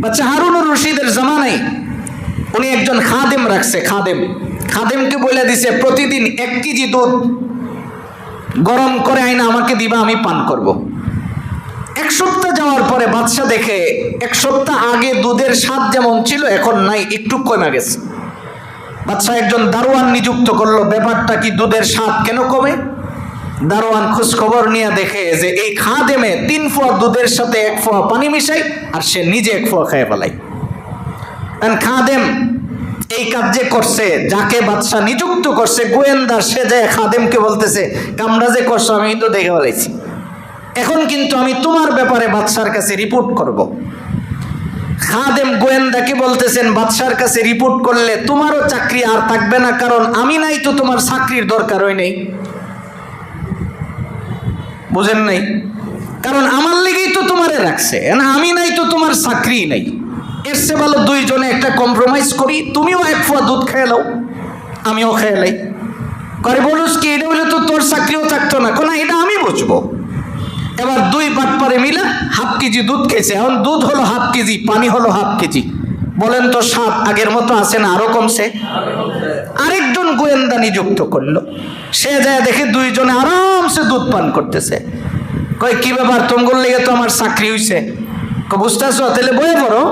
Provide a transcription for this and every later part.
বাচ্চা হারুনুর রশিদের জামানায় উনি একজন খাদেম রাখছে। খাদেমকে বলে দিছে প্রতিদিন 1 কেজি দুধ গরম করে আইনা আমাকে দিবা, আমি পান করব। 1 সপ্তাহ যাওয়ার পরে বাদশা দেখে 1 সপ্তাহ আগে দুধের স্বাদ যেমন ছিল এখন নাই, একটু কমে গেছে। বাদশা একজন দারোয়ান নিযুক্ত করলো, ব্যাপারটা কি, দুধের স্বাদ কেন কমে? দারোয়ান খোঁজ খবর নিয়ে দেখে যে এই খাদেমে 3 ফোঁয়া দুধের সাথে 1 ফোঁয়া পানি মিশাই আর সে নিজে 1 ফোঁয়া খেয়ে ফেলাই। খাদেম এই কাজ যে করছে, যাকে বাদশা নিযুক্ত করছে গোয়েন্দা, সে যায় খাদেমকে বলতেছে কামরা যে করছো আমি তো দেখে ফেলাইছি, এখন কিন্তু আমি তোমার ব্যাপারে বাদশার কাছে রিপোর্ট করব। খাদেম গোয়েন্দাকে বলতেছেন বাদশার কাছে রিপোর্ট করলে তোমারও চাকরি আর থাকবে না, কারণ আমি নাই তো তোমার চাকরির দরকারই নেই। বুঝেন নাই? কারণ আমার লেগেই তো তোমারে রাখছে, না আমি নাই তো তোমার চাকরি নাই। এর চেয়ে ভালো 2 জনে একটা কম্প্রোমাইজ করি, তুমিও 1 ফোঁয়া দুধ খেয়ে নাও, আমিও খেয়ে লাই। করে বলুস কি এটা হলে তো তোর চাকরিও থাকতো না, কোন এটা আমি বুঝবো। এবার 2 বাটপারে মিলে 1/2 কেজি দুধ খেয়েছে। এখন দুধ হলো 1/2 কেজি, পানি হলো 1/2 কেজি। বলেন তো স্বাদ আগের মতো আছে না আরো কমছে? আরেকজন গোয়েন্দা নিযুক্ত করলো, সে যায় দেখে 2 জনে আরামসে দুধ পান করতেছে। কই কি ব্যাপার, তোমার লেগে তো আমার চাকরি হইছে। বুঝতেছো? তাহলে বয়ে পড়ো।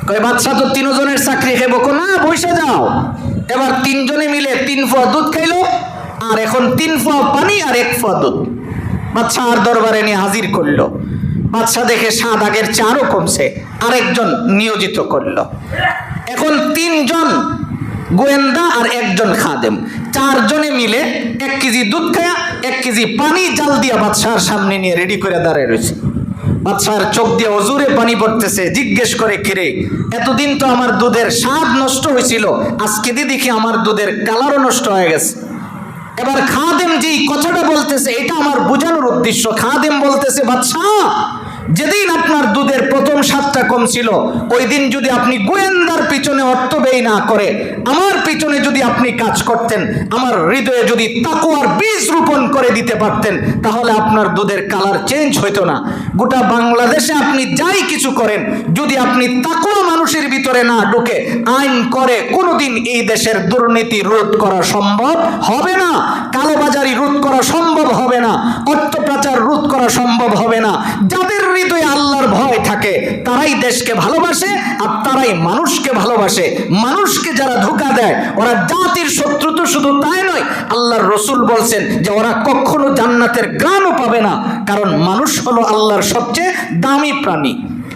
কই বাদশা তো 3 জনের চাকরি খাইবো, না বসে যাও। এবার 3 জনে মিলে 3 ফোঁয়া দুধ খাইলো, আর এখন 3 ফোঁয়া পানি আর 1 ফোঁয়া দুধ বাদশা আর দরবারে নিয়ে হাজির করলো। বাদশা দেখে স্বাদ আগের চেয়ে আরো কমছে, আরেকজন নিয়োজিত করলো। এখন 3 জন গোয়েন্দা আর 1 জন খাদেম, 4 জনে মিলে 1 কেজি দুধ খায়া 1 কেজি পানি জাল দিয়া বাদশার সামনে নিয়ে রেডি করে দাঁড়ায় রয়েছে। বাদশার চোখ দিয়ে অজুরে পানি পড়তেছে। জিজ্ঞেস করে কিরে, এতদিন তো আমার দুধের স্বাদ নষ্ট হয়েছিল, আজকে দেখি আমার দুধের কালারও নষ্ট হয়ে গেছে। এবার খাদেম যেই কথাটা বলতেছে এটা আমার বোঝানোর উদ্দেশ্য। খাদেম বলতেছে বাদশা, যেদিন আপনার দুধের প্রথম স্বাদটা কম ছিল, ওই দিন যদি আপনি গোয়েন্দার পিছনে অর্থ ব্যয় না করে আমার পিছনে যদি আপনি কাজ করতেন, আমার হৃদয়ে যদি তাকওয়ার বীজ রোপণ করে দিতে পারতেন, তাহলে আপনার দুধের কালার চেঞ্জ হইতো না। গোটা বাংলাদেশে আপনি যাই কিছু করেন, যদি আপনি তাকওয়া মানুষের ভিতরে না ঢুকে আইন করে, কোনোদিন এই দেশের দুর্নীতি রোধ করা সম্ভব হবে না, কালোবাজারি রোধ করা সম্ভব হবে না, অর্থ পাচার রোধ করা সম্ভব হবে না। যাদের হৃদয়ে আল্লাহর ভয় থাকে তারাই দেশকে ভালোবাসে, আর তারাই মানুষকে ভালোবাসে। মানুষকে যারা ধোঁকা দেয় ওরা জাতির শত্রু। তো শুধু তাই নয়, আল্লাহর রসুল বলছেন যে ওরা কখনো জান্নাতের ঘ্রাণও পাবে না, কারণ মানুষ হলো আল্লাহর সবচেয়ে দামি প্রাণী।